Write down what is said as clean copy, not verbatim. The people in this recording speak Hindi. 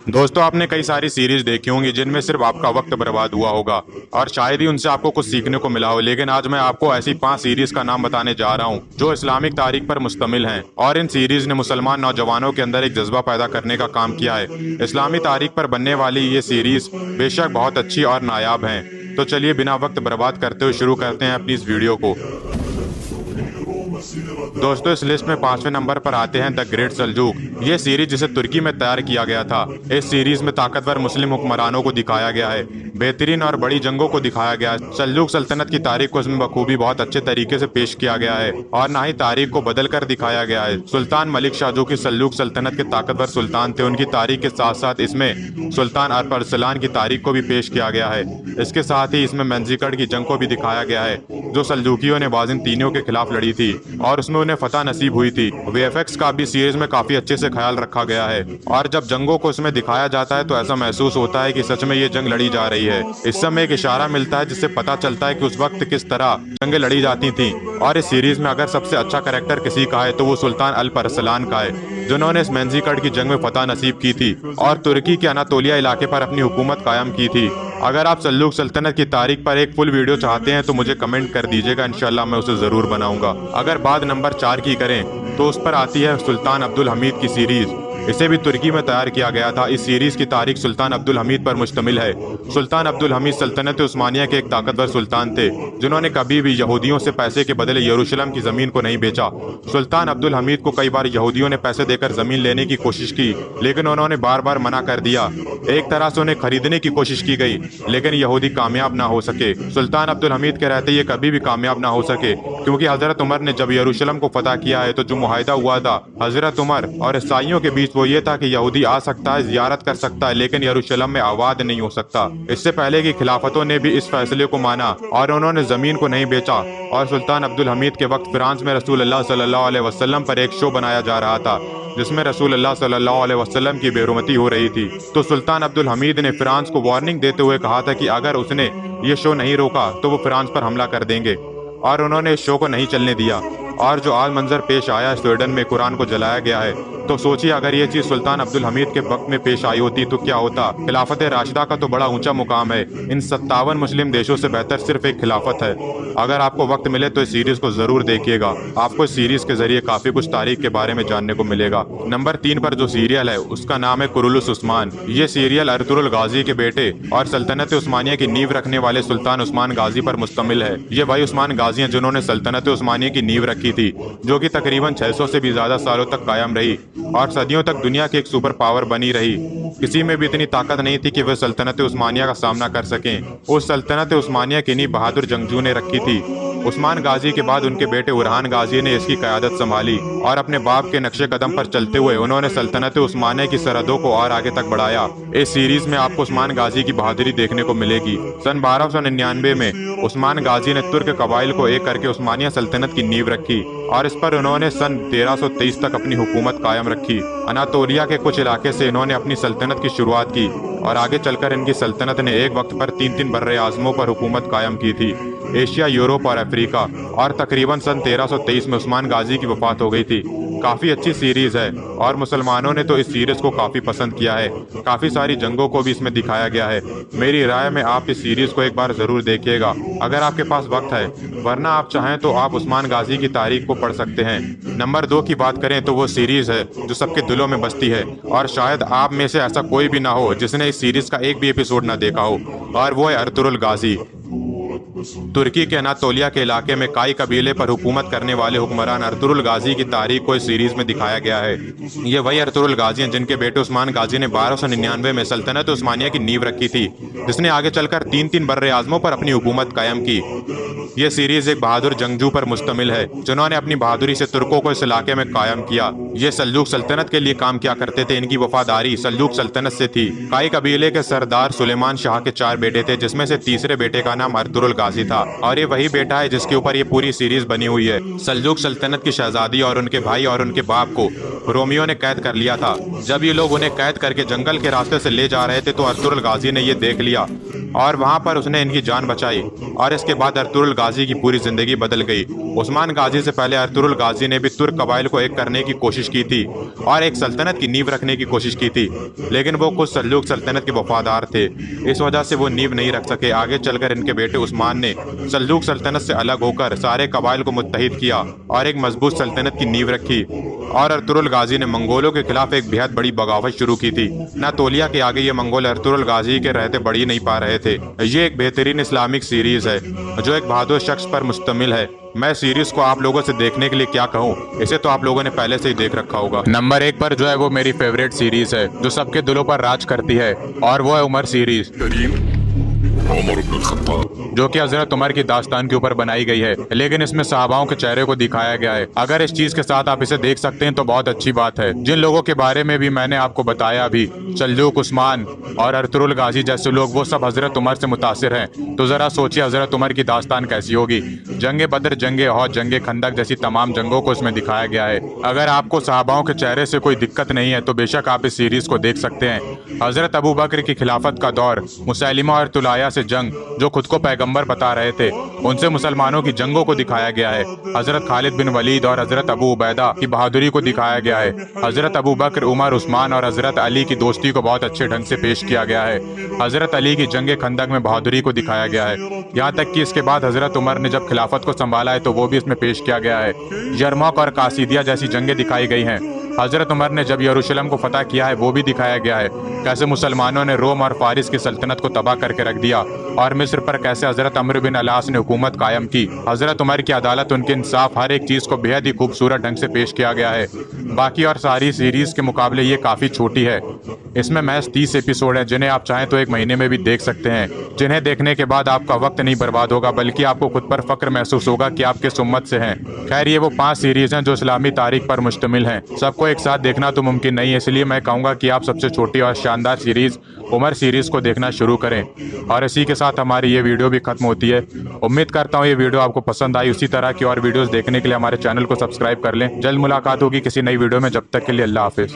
दोस्तों, आपने कई सारी सीरीज देखी होंगी जिनमें सिर्फ आपका वक्त बर्बाद हुआ होगा और शायद ही उनसे आपको कुछ सीखने को मिला हो। लेकिन आज मैं आपको ऐसी 5 सीरीज का नाम बताने जा रहा हूं जो इस्लामिक तारीख पर मुश्तमिल हैं और इन सीरीज ने मुसलमान नौजवानों के अंदर एक जज्बा पैदा करने का काम किया है। इस्लामी तारीख पर बनने वाली ये सीरीज बेशक बहुत अच्छी और नायाब हैं। तो चलिए बिना वक्त बर्बाद करते हुए शुरू करते हैं अपनी इस वीडियो को। दोस्तों, इस लिस्ट में 5वें नंबर पर आते हैं द ग्रेट सल्जूक। ये सीरीज जिसे तुर्की में तैयार किया गया था। इस सीरीज में ताकतवर मुस्लिम हुक्मरानों को दिखाया गया है, बेहतरीन और बड़ी जंगों को दिखाया गया है। सल्जूक सल्तनत की तारीख को इसमें बखूबी बहुत अच्छे तरीके से पेश किया गया है और ना ही तारीख को बदल कर दिखाया गया है। सुल्तान मलिक शाह जो कि सल्जूक सल्तनत के ताकतवर सुल्तान थे, उनकी तारीख के साथ साथ इसमें सुल्तान अरसलान की तारीख को भी पेश किया गया है। इसके साथ ही इसमें मंजीकड़ की जंग को भी दिखाया गया है जो सल्जूकियों ने बाज़िंतीनियों के खिलाफ लड़ी थी और उसमें उन्हें फतह नसीब हुई थी। वीएफएक्स का भी सीरीज में काफी अच्छे से ख्याल रखा गया है और जब जंगों को इसमें दिखाया जाता है तो ऐसा महसूस होता है कि सच में ये जंग लड़ी जा रही है। इस समय एक इशारा मिलता है जिससे पता चलता है कि उस वक्त किस तरह जंगें लड़ी जाती थीं। और इस सीरीज में अगर सबसे अच्छा कैरेक्टर किसी का है तो वो सुल्तान अरसलान का है, जिन्होंने इस मेंजीकड़ की जंग में फतह नसीब की थी और तुर्की के अनातोलिया इलाके पर अपनी हुकूमत कायम की थी। अगर आप सल्जूक सल्तनत की तारीख पर एक फुल वीडियो चाहते हैं तो मुझे कमेंट कर दीजिएगा, इंशाल्लाह मैं उसे जरूर बनाऊंगा। अगर बात नंबर 4 की करें तो उस पर आती है सुल्तान अब्दुल हमीद की सीरीज। इसे भी तुर्की में तैयार किया गया था। इस सीरीज की तारीख सुल्तान अब्दुल हमीद पर मुश्तमिल है। सुल्तान अब्दुल हमीद सल्तनत उस्मानिया के एक ताकतवर सुल्तान थे जिन्होंने कभी भी यहूदियों से पैसे के बदले यरूशलेम की जमीन को नहीं बेचा। सुल्तान अब्दुल हमीद को कई बार यहूदियों ने पैसे देकर जमीन लेने की कोशिश की, लेकिन उन्होंने बार बार मना कर दिया। एक तरह से उन्हें खरीदने की कोशिश की गई, लेकिन यहूदी कामयाब ना हो सके। सुल्तान अब्दुल हमीद के रहते ये कभी भी कामयाब ना हो सके, क्योंकि हजरत उमर ने जब यरूशलेम को फतह किया है तो जो मुआहिदा हुआ था हजरत उमर और ईसाइयों के बीच वो ये था कि यहूदी आ सकता है, जियारत कर सकता है, लेकिन यरूशलेम में आबाद नहीं हो सकता। इससे पहले की खिलाफतों ने भी इस फैसले को माना और उन्होंने जमीन को नहीं बेचा। और सुल्तान अब्दुल हमीद के वक्त फ्रांस में रसूलुल्लाह सल्लल्लाहु अलैहि वसल्लम पर एक शो बनाया जा रहा था जिसमें रसूलुल्लाह सल्लल्लाहु अलैहि वसल्लम की बेरुमती हो रही थी। तो सुल्तान अब्दुल हमीद ने फ्रांस को वार्निंग देते हुए कहा था कि अगर उसने ये शो नहीं रोका तो वो फ्रांस पर हमला कर देंगे, और उन्होंने इस शो को नहीं चलने दिया। और जो आज मंजर पेश आया, स्वीडन में कुरान को जलाया गया है, तो सोचिए अगर ये चीज सुल्तान अब्दुल हमीद के वक्त में पेश आई होती तो क्या होता। खिलाफत राशिदा का तो बड़ा ऊंचा मुकाम है। इन 57 मुस्लिम देशों से बेहतर सिर्फ एक खिलाफत है। अगर आपको वक्त मिले तो इस सीरीज को जरूर देखिएगा, आपको इस सीरीज के जरिए काफी कुछ तारीख के बारे में जानने को मिलेगा। नंबर 3 पर जो सीरियल है उसका नाम है कुरुलुस उस्मान। ये सीरियल अर्तुगरुल गाजी के बेटे और सल्तनत उस्मानिया की नींव रखने वाले सुल्तान उस्मान गाजी पर मुश्तमिल है। ये वही उस्मान गाजी हैं जिन्होंने सल्तनत उस्मानिया की नींव रखी थी, जो कि तकरीबन 600 से भी ज्यादा सालों तक कायम रही और सदियों तक दुनिया की एक सुपर पावर बनी रही। किसी में भी इतनी ताकत नहीं थी कि वे सल्तनत उस्मानिया का सामना कर सकें। उस सल्तनत उस्मानिया की नींव बहादुर जंगजू ने रखी थी। उस्मान गाजी के बाद उनके बेटे उरहान गाजी ने इसकी क़यादत संभाली और अपने बाप के नक्शे कदम पर चलते हुए उन्होंने सल्तनत उस्मानिया की सरहदों को और आगे तक बढ़ाया। इस सीरीज में आपको उस्मान गाजी की बहादुरी देखने को मिलेगी। सन 1299 में उस्मान गाजी ने तुर्क कबाइल को एक करके उस्मानिया सल्तनत की नींव रखी और इस पर उन्होंने सन 1323 तक अपनी हुकूमत कायम रखी। अनातोलिया के कुछ इलाके से इन्होंने अपनी सल्तनत की शुरुआत की और आगे चलकर इनकी सल्तनत ने एक वक्त पर 3 बर्रे आज़मों पर हुकूमत कायम की थी, एशिया, यूरोप और अफ्रीका। और तकरीबन सन 1323 में उस्मान गाजी की वफात हो गई थी। काफ़ी अच्छी सीरीज़ है और मुसलमानों ने तो इस सीरीज़ को काफ़ी पसंद किया है। काफ़ी सारी जंगों को भी इसमें दिखाया गया है। मेरी राय में आप इस सीरीज़ को एक बार ज़रूर देखिएगा अगर आपके पास वक्त है, वरना आप चाहें तो आप उस्मान गाजी की तारीख को पढ़ सकते हैं। नंबर 2 की बात करें तो वो सीरीज़ है जो सबके दिलों में बसती है और शायद आप में से ऐसा कोई भी ना हो जिसने इस सीरीज़ का एक भी एपिसोड ना देखा हो, और वो है अर्तुगरुल गाजी। तुर्की के अनातोलिया के इलाके में काई कबीले पर हुकूमत करने वाले हुक्मरान अर्तुगरुल गाजी की तारीख को इस सीरीज में दिखाया गया है। ये वही अर्तुगरुल गाजी हैं जिनके बेटे उस्मान गाजी ने 1299 में सल्तनत उस्मानिया की नींव रखी थी, जिसने आगे चलकर 3 बर्रे आज़मों पर अपनी हुकूमत कायम की। ये सीरीज एक बहादुर जंगजू पर मुश्तमिल है जिन्होंने अपनी बहादुरी से तुर्कों को इस इलाके में कायम किया। ये सल्जूक सल्तनत के लिए काम किया करते थे। इनकी वफादारी सल्जूक सल्तनत से थी। काई कबीले के सरदार सुलेमान शाह के 4 बेटे थे, जिसमें से तीसरे बेटे का नाम अर्तुगरुल गाजी था और ये वही बेटा है जिसके ऊपर ये पूरी सीरीज बनी हुई है। सल्जूक सल्तनत की शहजादी और उनके भाई और उनके बाप को रोमियो ने कैद कर लिया था। जब ये लोग उन्हें कैद करके जंगल के रास्ते से ले जा रहे थे तो अर्तुगरुल गाजी ने ये देख लिया और वहाँ पर उसने इनकी जान बचाई और इसके बाद अर्तुगरुल गाजी की पूरी जिंदगी बदल गई। उस्मान गाजी से पहले अर्तुगरुल गाजी ने भी तुर्क कबाइल को एक करने की कोशिश की थी और एक सल्तनत की नींव रखने की कोशिश की थी, लेकिन वो खुद सल्जूक सल्तनत के वफादार थे। इस वजह से वो नींव नहीं रख सके। आगे चलकर इनके बेटे उस्मान ने सल्जूक सल्तनत से अलग होकर सारे कबाइल को मुत्तहिद किया और एक मजबूत सल्तनत की नींव रखी। और अर्तुगरुल गाजी ने मंगोलों के खिलाफ एक बेहद बड़ी बगावत शुरू की थी। नातोलिया के आगे ये मंगोल अर्तुगरुल गाजी के रहते बढ़ ही नहीं पा रहे थे। ये एक बेहतरीन इस्लामिक सीरीज है जो एक बहादुर शख्स पर मुश्तमिल है। मैं सीरीज को आप लोगों से देखने के लिए क्या कहूँ, इसे तो आप लोगों ने पहले से ही देख रखा होगा। नंबर 1 पर जो है वो मेरी फेवरेट सीरीज है जो सबके दिलों पर राज करती है और वो है उमर सीरीज, जो कि हजरत उमर की दास्तान के ऊपर बनाई गई है, लेकिन इसमें सहाबाओं के चेहरे को दिखाया गया है। अगर इस चीज के साथ आप इसे देख सकते हैं तो बहुत अच्छी बात है। जिन लोगों के बारे में भी मैंने आपको बताया अभी, सल्जूक, उस्मान और अर्तुगरुल गाजी जैसे लोग, वो सब हजरत उमर से मुतासिर हैं। तो जरा सोचिए हजरत उमर की दास्तान कैसी होगी। जंगे बदर, जंगे औहद, जंगे खंदक जैसी तमाम जंगों को इसमें दिखाया गया है। अगर आपको सहाबाओं के चेहरे से कोई दिक्कत नहीं है तो बेशक आप इस सीरीज को देख सकते हैं। हजरत अबू बकर की खिलाफत का दौर, मुसैलिमा और तुलाया से जंग, जो खुद को पैगंबर बता रहे थे, उनसे मुसलमानों की जंगों को दिखाया गया है। हजरत खालिद बिन वलीद और हजरत अबू उबैदा की बहादुरी को दिखाया गया है। हजरत अबू बकर, उमर, उस्मान और हजरत अली की दोस्ती को बहुत अच्छे ढंग से पेश किया गया है। हजरत अली की जंगे खंदक में बहादुरी को दिखाया गया है। यहाँ तक कि इसके बाद हजरत उमर ने जब खिलाफत को संभाला है तो वो भी इसमें पेश किया गया है। यरमुक और कासिदिया जैसी जंगें दिखाई गई हैं। हजरत उमर ने जब यरूशलेम को फतह किया है वो भी दिखाया गया है। कैसे मुसलमानों ने रोम और फारिस की सल्तनत को तबाह करके रख दिया और मिस्र पर कैसे हजरत अमर बिन अलास ने हुकूमत कायम की। हजरत उमर की अदालत, उनके इंसाफ, हर एक चीज़ को बेहद ही खूबसूरत ढंग से पेश किया गया है। बाकी और सारी सीरीज़ के मुकाबले ये काफ़ी छोटी है। इसमें महज 30 एपिसोड हैं जिन्हें आप चाहें तो एक महीने में भी देख सकते हैं, जिन्हें देखने के बाद आपका वक्त नहीं बर्बाद होगा बल्कि आपको खुद पर फख्र महसूस होगा कि आप किस उम्मत से हैं। खैर, ये वो 5 सीरीज़ हैं जो इस्लामी तारीख पर मुश्तमिल हैं। सबको एक साथ देखना तो मुमकिन नहीं है, इसलिए मैं कहूँगा कि आप सबसे छोटी और शानदार सीरीज़ उमर सीरीज़ को देखना शुरू करें। और इसी के साथ हमारी ये वीडियो भी खत्म होती है। उम्मीद करता हूँ ये वीडियो आपको पसंद आई। उसी तरह की और वीडियोस देखने के लिए हमारे चैनल को सब्सक्राइब कर लें। जल्द मुलाकात होगी किसी नई वीडियो में। जब तक के लिए अल्लाह हाफिज़।